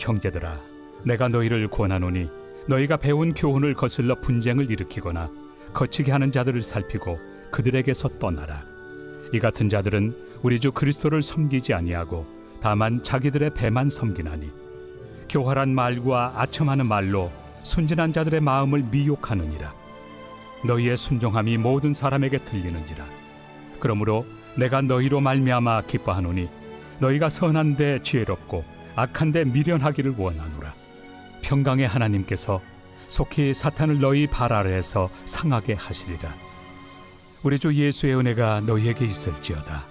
형제들아, 내가 너희를 권하노니 너희가 배운 교훈을 거슬러 분쟁을 일으키거나 거치게 하는 자들을 살피고 그들에게서 떠나라. 이 같은 자들은 우리 주 그리스도를 섬기지 아니하고 다만 자기들의 배만 섬기나니 교활한 말과 아첨하는 말로 순진한 자들의 마음을 미혹하느니라. 너희의 순종함이 모든 사람에게 들리는지라. 그러므로 내가 너희로 말미암아 기뻐하노니 너희가 선한데 지혜롭고 악한데 미련하기를 원하노라. 평강의 하나님께서 속히 사탄을 너희 발 아래에서 상하게 하시리라. 우리 주 예수의 은혜가 너희에게 있을지어다.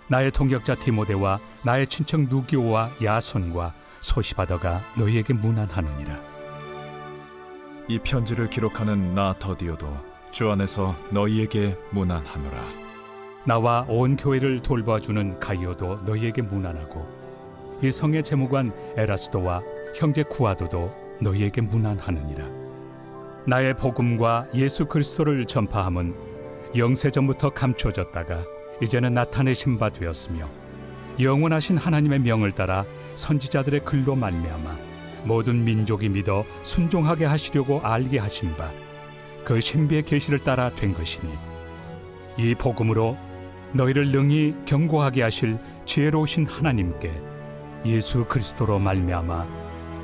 나의 동역자 디모데와 나의 친척 누기오와 야손과 소시바더가 너희에게 문안하느니라. 이 편지를 기록하는 나 더디오도 주 안에서 너희에게 문안하노라. 나와 온 교회를 돌봐주는 가이오도 너희에게 문안하고 이 성의 재무관 에라스도와 형제 구아도도 너희에게 문안하느니라. 나의 복음과 예수 그리스도를 전파함은 영세전부터 감춰졌다가 이제는 나타내신 바 되었으며 영원하신 하나님의 명을 따라 선지자들의 글로 말미암아 모든 민족이 믿어 순종하게 하시려고 알게 하신 바 그 신비의 계시를 따라 된 것이니 이 복음으로 너희를 능히 경고하게 하실 지혜로우신 하나님께 예수 그리스도로 말미암아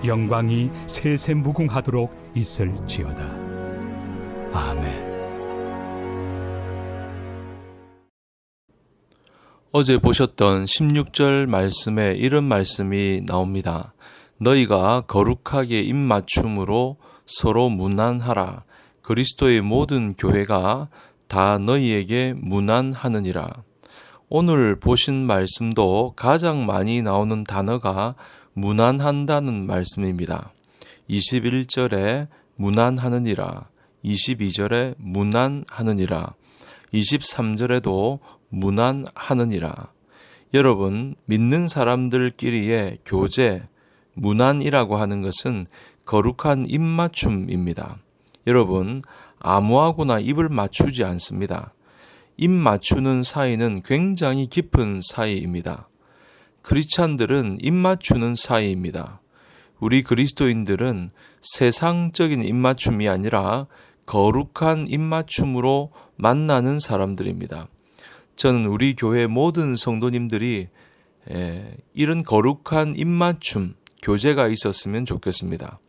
영광이 세세 무궁하도록 있을지어다. 아멘. 어제 보셨던 16절 말씀에 이런 말씀이 나옵니다. 너희가 거룩하게 입맞춤으로 서로 문안하라. 그리스도의 모든 교회가 다 너희에게 문안하느니라. 오늘 보신 말씀도 가장 많이 나오는 단어가 문안한다는 말씀입니다. 21절에 문안하느니라, 22절에 문안하느니라, 23절에도 문안하느니라. 여러분, 믿는 사람들끼리의 교제, 문안이라고 하는 것은 거룩한 입맞춤입니다. 여러분, 아무하고나 입을 맞추지 않습니다. 입 맞추는 사이는 굉장히 깊은 사이입니다. 크리스찬들은 입 맞추는 사이입니다. 우리 그리스도인들은 세상적인 입맞춤이 아니라 거룩한 입맞춤으로 만나는 사람들입니다. 저는 우리 교회 모든 성도님들이 이런 거룩한 입맞춤, 교제가 있었으면 좋겠습니다.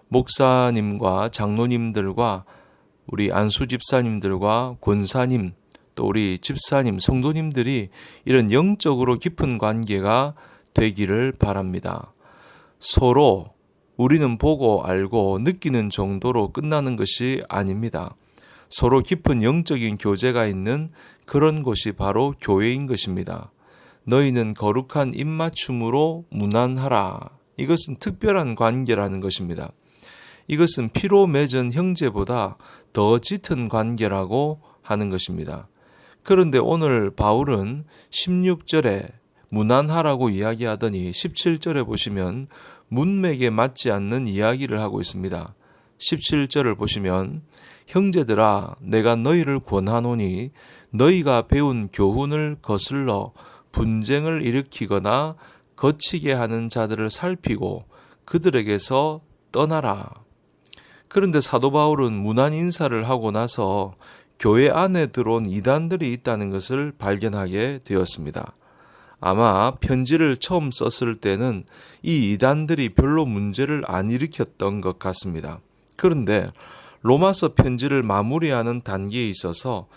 목사님과 장로님들과 우리 안수 집사님들과 권사님, 또 우리 집사님, 성도님들이 이런 영적으로 깊은 관계가 되기를 바랍니다. 서로 우리는 보고 알고 느끼는 정도로 끝나는 것이 아닙니다. 서로 깊은 영적인 교제가 있는 그런 곳이 바로 교회인 것입니다. 너희는 거룩한 입맞춤으로 문안하라. 이것은 특별한 관계라는 것입니다. 이것은 피로 맺은 형제보다 더 짙은 관계라고 하는 것입니다. 그런데 오늘 바울은 16절에 문안하라고 이야기하더니 17절에 보시면 문맥에 맞지 않는 이야기를 하고 있습니다. 17절을 보시면 형제들아 내가 너희를 권하노니 너희가 배운 교훈을 거슬러 분쟁을 일으키거나 거치게 하는 자들을 살피고 그들에게서 떠나라. 그런데 사도 바울은 문안 인사를 하고 나서 교회 안에 들어온 이단들이 있다는 것을 발견하게 되었습니다. 아마 편지를 처음 썼을 때는 이 이단들이 별로 문제를 안 일으켰던 것 같습니다. 그런데 로마서 편지를 마무리하는 단계에 있어서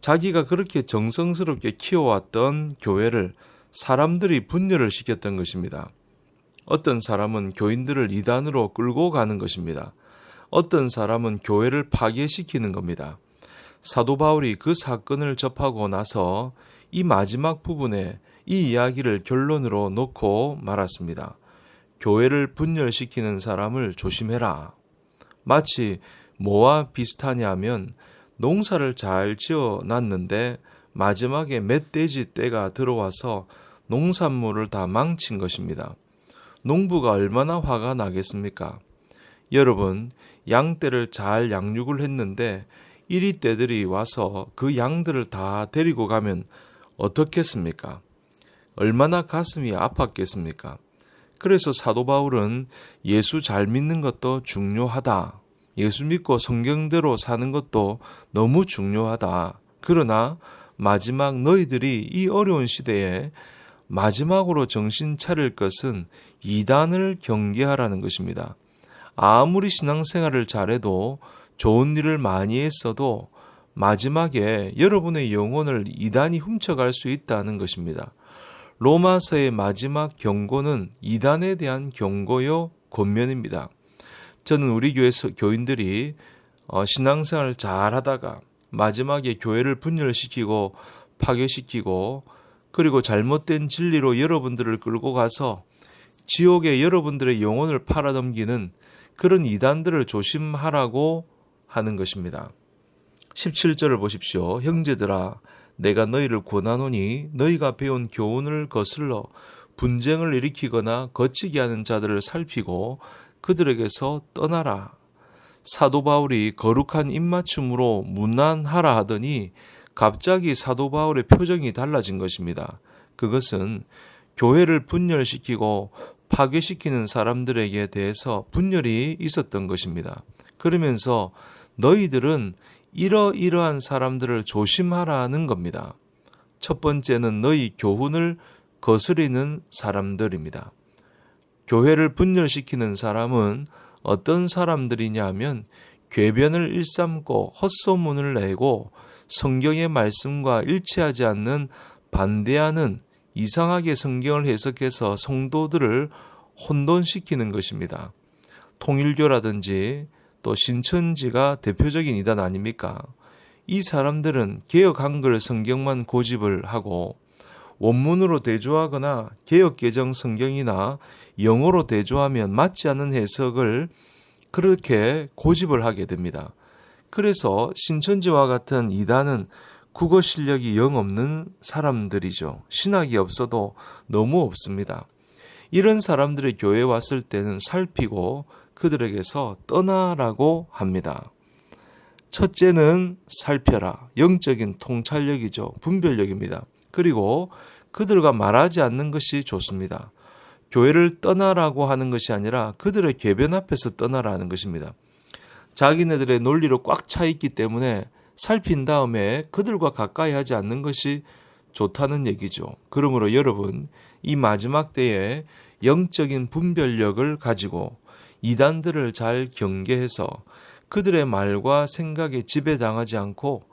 자기가 그렇게 정성스럽게 키워왔던 교회를 사람들이 분열을 시켰던 것입니다. 어떤 사람은 교인들을 이단으로 끌고 가는 것입니다. 어떤 사람은 교회를 파괴시키는 겁니다. 사도 바울이 그 사건을 접하고 나서 이 마지막 부분에 이 이야기를 결론으로 놓고 말았습니다. 교회를 분열시키는 사람을 조심해라. 마치 뭐와 비슷하냐면 농사를 잘 지어놨는데 마지막에 멧돼지 떼가 들어와서 농산물을 다 망친 것입니다. 농부가 얼마나 화가 나겠습니까? 여러분, 양떼를 잘 양육을 했는데 이리 떼들이 와서 그 양들을 다 데리고 가면 어떻겠습니까? 얼마나 가슴이 아팠겠습니까? 그래서 사도 바울은 예수 잘 믿는 것도 중요하다. 예수 믿고 성경대로 사는 것도 너무 중요하다. 그러나 마지막 너희들이 이 어려운 시대에 마지막으로 정신 차릴 것은 이단을 경계하라는 것입니다. 아무리 신앙생활을 잘해도 좋은 일을 많이 했어도 마지막에 여러분의 영혼을 이단이 훔쳐갈 수 있다는 것입니다. 로마서의 마지막 경고는 이단에 대한 경고요 권면입니다. 저는 우리 교회 교인들이 신앙생활을 잘하다가 마지막에 교회를 분열시키고 파괴시키고 그리고 잘못된 진리로 여러분들을 끌고 가서 지옥에 여러분들의 영혼을 팔아넘기는 그런 이단들을 조심하라고 하는 것입니다. 17절을 보십시오. 형제들아 내가 너희를 권하노니 너희가 배운 교훈을 거슬러 분쟁을 일으키거나 거치게 하는 자들을 살피고 그들에게서 떠나라. 사도 바울이 거룩한 입맞춤으로 문안하라 하더니 갑자기 사도 바울의 표정이 달라진 것입니다. 그것은 교회를 분열시키고 파괴시키는 사람들에게 대해서 분열이 있었던 것입니다. 그러면서 너희들은 이러이러한 사람들을 조심하라는 겁니다. 첫 번째는 너희 교훈을 거스리는 사람들입니다. 교회를 분열시키는 사람은 어떤 사람들이냐 하면 궤변을 일삼고 헛소문을 내고 성경의 말씀과 일치하지 않는 반대하는 이상하게 성경을 해석해서 성도들을 혼돈시키는 것입니다. 통일교라든지 또 신천지가 대표적인 이단 아닙니까? 이 사람들은 개역 한글 성경만 고집을 하고 원문으로 대조하거나 개역개정 성경이나 영어로 대조하면 맞지 않는 해석을 그렇게 고집을 하게 됩니다. 그래서 신천지와 같은 이단은 국어 실력이 영 없는 사람들이죠. 신학이 없어도 너무 없습니다. 이런 사람들이 교회에 왔을 때는 살피고 그들에게서 떠나라고 합니다. 첫째는 살펴라. 영적인 통찰력이죠. 분별력입니다. 그리고 그들과 말하지 않는 것이 좋습니다. 교회를 떠나라고 하는 것이 아니라 그들의 궤변 앞에서 떠나라는 것입니다. 자기네들의 논리로 꽉 차 있기 때문에 살핀 다음에 그들과 가까이 하지 않는 것이 좋다는 얘기죠. 그러므로 여러분, 이 마지막 때에 영적인 분별력을 가지고 이단들을 잘 경계해서 그들의 말과 생각에 지배당하지 않고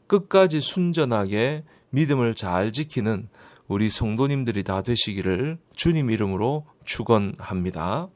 끝까지 순전하게 믿음을 잘 지키는 우리 성도님들이 다 되시기를 주님 이름으로 축원합니다.